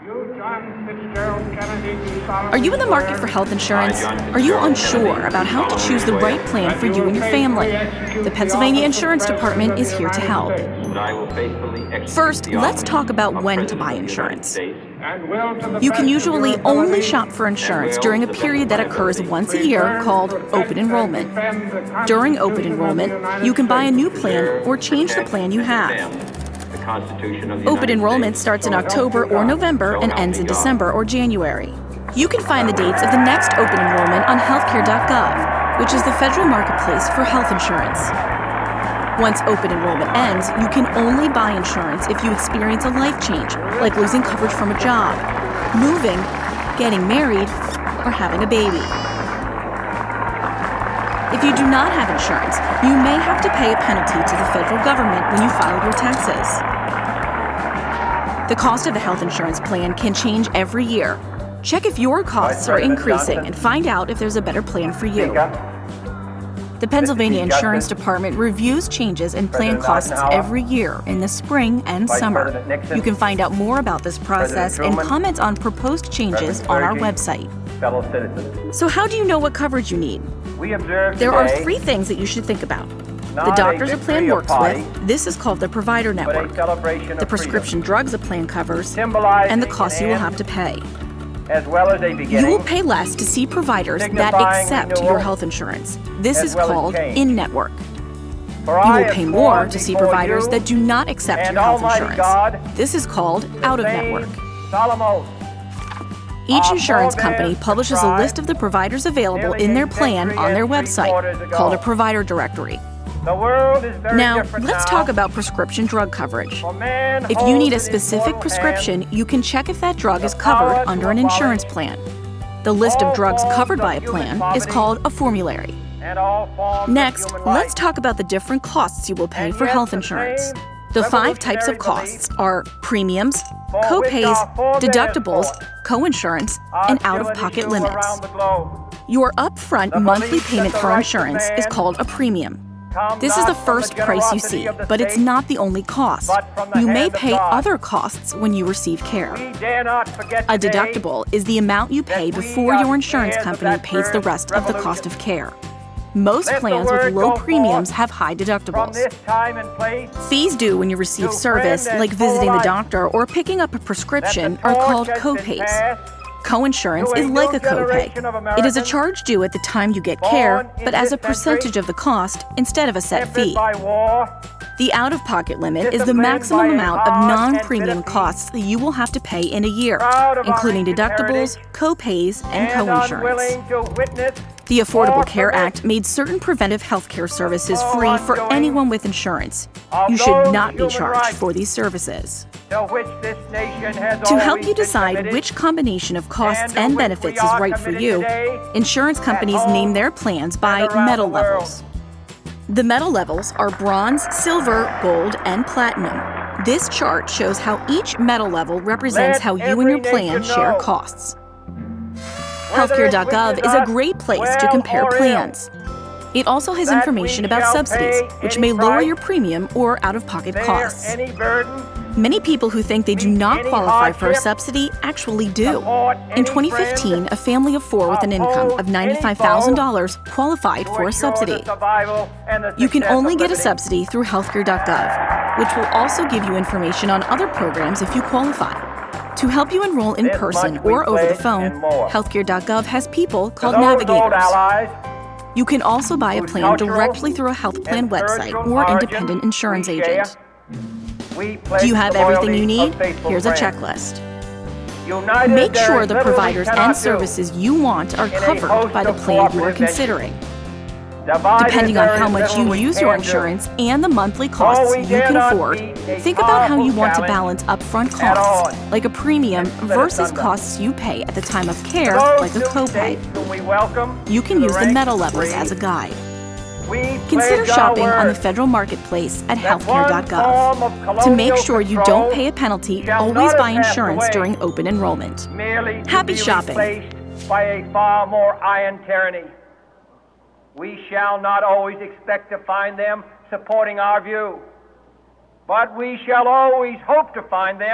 Are you in the market for health insurance? Are you unsure about how to choose the right plan for you and your family? The Pennsylvania Insurance Department is here to help. First, let's talk about when to buy insurance. You can usually only shop for insurance during a period that occurs once a year called open enrollment. During open enrollment, you can buy a new plan or change the plan you have. Open enrollment starts in October or November and ends in December or January. You can find the dates of the next open enrollment on healthcare.gov, which is the federal marketplace for health insurance. Once open enrollment ends, you can only buy insurance if you experience a life change, like losing coverage from a job, moving, getting married, or having a baby. If you do not have insurance, you may have to pay a penalty to the federal government when you file your taxes. The cost of a health insurance plan can change every year. Check if your costs are increasing and find out if there's a better plan for you. The Pennsylvania Insurance Department reviews changes in plan costs every year in the spring and summer. You can find out more about this process and comment on proposed changes on our website. So how do you know what coverage you need? There are 3 things that you should think about. The doctors a plan works with, this is called the provider network, the prescription drugs a plan covers, and the costs you will have to pay. You will pay less to see providers that accept your health insurance. This is called in-network. You will pay more to see providers that do not accept your health insurance. This is called out-of-network. Each insurance company publishes a list of the providers available in their plan on their website, called a provider directory. Now, let's talk about prescription drug coverage. If you need a specific prescription, you can check if that drug is covered under an insurance plan. The list of drugs covered by a plan is called a formulary. Next, let's talk about the different costs you will pay for health insurance. The 5 types of costs are premiums, co-pays, deductibles, co-insurance, and out-of-pocket limits. Your upfront monthly payment for insurance is called a premium. This is the first price you see, but it's not the only cost. You may pay other costs when you receive care. A deductible is the amount you pay before your insurance company pays the rest of the cost of care. Most plans with low premiums have high deductibles. Fees due when you receive service, like visiting the doctor or picking up a prescription, are called co-pays. Co-insurance is like a co-pay. It is a charge due at the time you get care, but as a percentage of the cost instead of a set fee. The out-of-pocket limit is the maximum amount of non-premium costs that you will have to pay in a year, including deductibles, co-pays, and co-insurance. The Affordable Care Act made certain preventive health care services free for anyone with insurance. You should not be charged for these services. To help you decide which combination of costs and benefits is right for you, insurance companies name their plans by metal levels. The metal levels are bronze, silver, gold, and platinum. This chart shows how each metal level represents how you and your plan share costs. Healthcare.gov is a great place to compare plans. It also has information about subsidies, which may lower your premium or out-of-pocket costs. Many people who think they do not qualify for a subsidy actually do. In 2015, a family of 4 with an income of $95,000 qualified for a subsidy. You can only get a subsidy through healthcare.gov, which will also give you information on other programs if you qualify. To help you enroll in person or over the phone, healthcare.gov has people called navigators. You can also buy a plan directly through a health plan website or independent insurance agent. Do you have everything you need? Here's a checklist. Make sure the providers and services you want are covered by the plan you are considering. Depending on how much you use your insurance and the monthly costs you can afford, think about how you want to balance upfront costs, like a premium, versus costs you pay at the time of care, like a copay. You can use the metal levels as a guide. Consider shopping on the federal marketplace at healthcare.gov. To make sure you don't pay a penalty, always buy insurance during open enrollment. Happy shopping! By a far more iron tyranny. We shall not always expect to find them supporting our view, but we shall always hope to find them